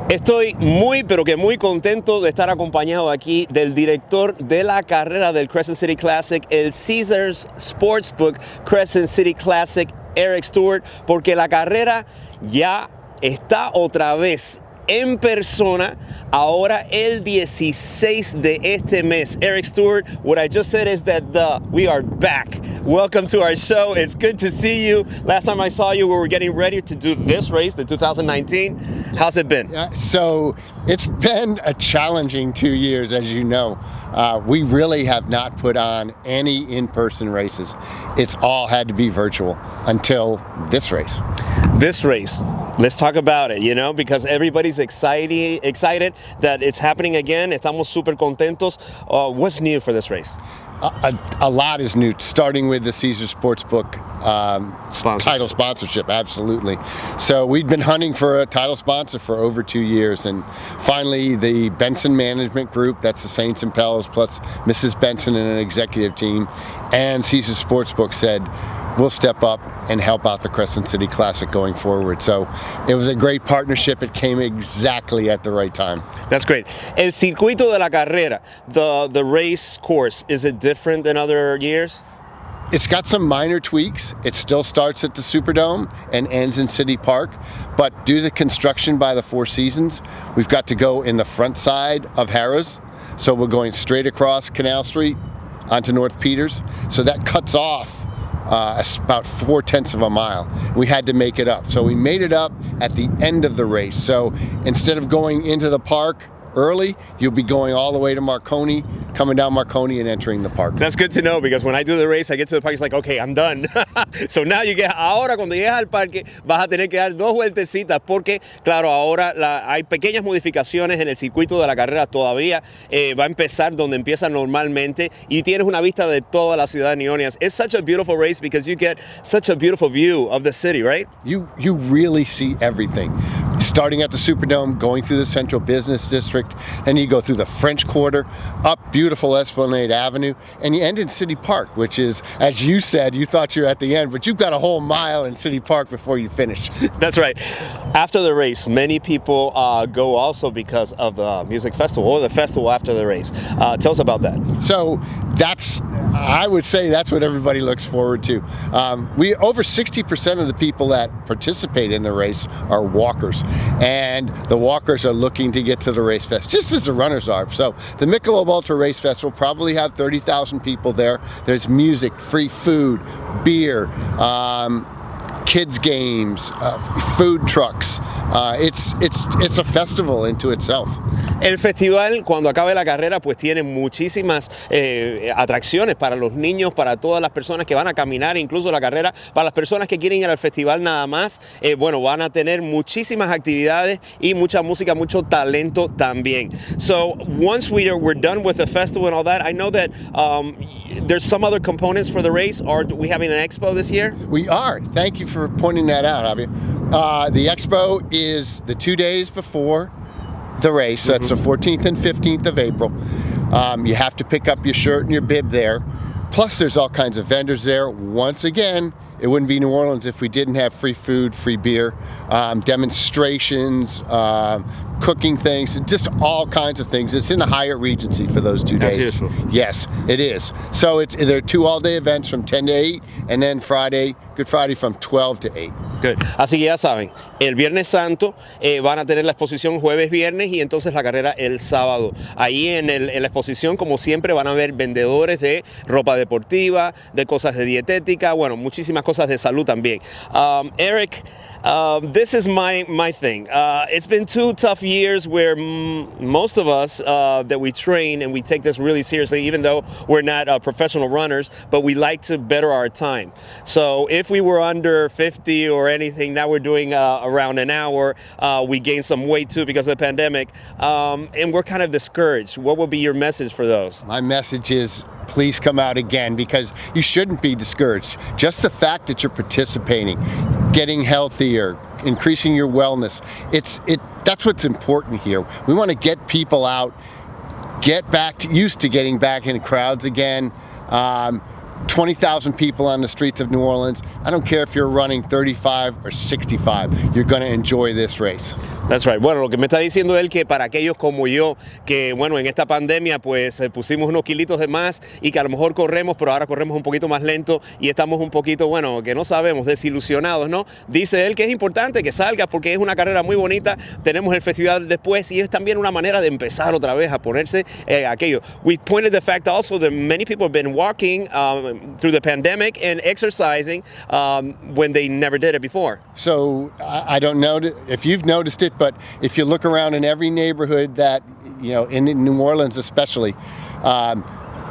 Estoy muy, pero que muy contento de estar acompañado aquí del director de la carrera del Crescent City Classic, el Caesars Sportsbook Crescent City Classic, Eric Stuart, porque la carrera ya está otra vez en persona, ahora el 16 de este mes. Eric Stuart, what I just said is that we are back. Welcome to our show. It's good to see you. Last time I saw you, we were getting ready to do this race, the 2019. How's it been? So it's been a challenging 2 years, as you know. We really have not put on any in-person races. It's all had to be virtual until this race. This race, let's talk about it, because everybody's excited that it's happening again. Estamos súper contentos. What's new for this race? A lot is new, starting with the Caesars Sportsbook title sponsorship, absolutely. So we've been hunting for a title sponsor for over 2 years, and finally the Benson Management Group, that's the Saints and Pels, plus Mrs. Benson and an executive team, and Caesars Sportsbook said, we'll step up and help out the Crescent City Classic going forward. So it was a great partnership. It came exactly at the right time. That's great. El circuito de la carrera, the race course, is it different than other years? It's got some minor tweaks. It still starts at the Superdome and ends in City Park, but due to the construction by the Four Seasons, we've got to go in the front side of Harrah's. So we're going straight across Canal Street onto North Peters. So that cuts off about 4/10 of a mile. We had to make it up. So we made it up at the end of the race. So instead of going into the park early, you'll be going all the way to Marconi, coming down Marconi and entering the park. That's good to know, because when I do the race, I get to the park, it's like, okay, I'm done. So now ahora cuando llegas al parque, vas a tener que dar 2 vueltecitas, porque, claro, ahora hay pequeñas modificaciones en el circuito de la carrera todavía. Va a empezar donde empieza normalmente, y tienes una vista de toda la ciudad de New Orleans. It's such a beautiful race because you get such a beautiful view of the city, right? You really see everything. Starting at the Superdome, going through the Central Business District, then you go through the French Quarter, up beautiful Esplanade Avenue, and you end in City Park, which is, as you said, you thought you were at the end, but you've got a whole mile in City Park before you finish. That's right. After the race, many people go also because of the music festival, or the festival after the race. Tell us about that. So I would say that's what everybody looks forward to. Over 60% of the people that participate in the race are walkers, and the walkers are looking to get to the Race Fest, just as the runners are. So the Michelob Ultra Race Fest will probably have 30,000 people there. There's music, free food, beer, kids games, food trucks. It's a festival into itself. El festival, cuando acabe la carrera, pues tiene muchísimas atracciones para los niños, para todas las personas que van a caminar, incluso la carrera, para las personas que quieren ir al festival nada más. Van a tener muchísimas actividades y mucha música, mucho talento también. So once we're done with the festival and all that, I know that there's some other components for the race. Are we having an expo this year? We are. Thank you for pointing that out, Javier. The expo is the 2 days before the race. So that's the 14th and 15th of April. You have to pick up your shirt and your bib there. Plus there's all kinds of vendors there. Once again, it wouldn't be New Orleans if we didn't have free food, free beer, demonstrations, cooking things, just all kinds of things. It's in the Hyatt Regency for those 2 days. That's useful. Yes, it is. So there are 2 all-day events from 10 to 8, and then Good Friday from 12 to 8. Good. Así que ya saben, el Viernes Santo van a tener la exposición jueves, viernes, y entonces la carrera el sábado. Ahí en la exposición, como siempre, van a haber vendedores de ropa deportiva, de cosas de dietética, muchísimas cosas de salud también. Eric, this is my thing. It's been 2 tough years where most of us that we train, and we take this really seriously, even though we're not professional runners, but we like to better our time. So if we were under 50 or anything, now we're doing around an hour. We gained some weight too because of the pandemic, and we're kind of discouraged. What would be your message for those? My message is, please come out again, because you shouldn't be discouraged. Just the fact that you're participating, getting healthier, increasing your wellness, that's what's important here. We want to get people out, get used to getting back in crowds again. 20,000 people on the streets of New Orleans. I don't care if you're running 35 or 65. You're going to enjoy this race. That's right. Bueno, lo que me está diciendo él que para aquellos como yo, que bueno, en esta pandemia pues pusimos unos kilitos de más y que a lo mejor corremos, pero ahora corremos un poquito más lento y estamos un poquito, bueno, que no sabemos, desilusionados, ¿no? Dice él que es importante que salgas porque es una carrera muy bonita, tenemos el festival después y es también una manera de empezar otra vez a ponerse aquello. We pointed the fact also that many people have been walking through the pandemic and exercising when they never did it before. So I don't know if you've noticed it, but if you look around in every neighborhood that, you know, in New Orleans especially,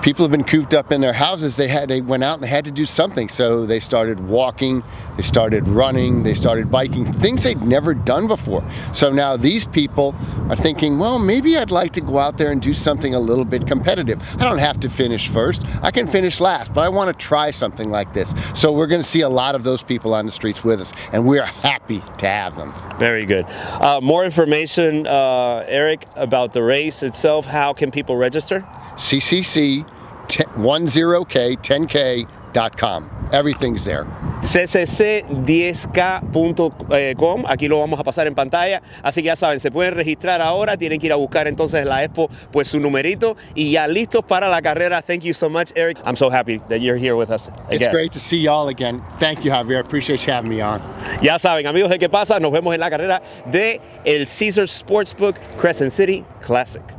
people have been cooped up in their houses. They went out and they had to do something. So they started walking, they started running, they started biking, things they'd never done before. So now these people are thinking, well, maybe I'd like to go out there and do something a little bit competitive. I don't have to finish first. I can finish last, but I want to try something like this. So we're going to see a lot of those people on the streets with us, and we're happy to have them. Very good. More information, Eric, about the race itself. How can people register? CCC10K10K.com. Everything's there. ccc10k.com, aquí lo vamos a pasar en pantalla, así que ya saben, se pueden registrar ahora, tienen que ir a buscar entonces en la expo pues su numerito y ya listos para la carrera. Thank you so much, Eric. I'm so happy that you're here with us again. It's great to see y'all again. Thank you, Javier. Appreciate you having me on. Ya saben, amigos de Que Pasa, nos vemos en la carrera de el Caesars Sportsbook Crescent City Classic.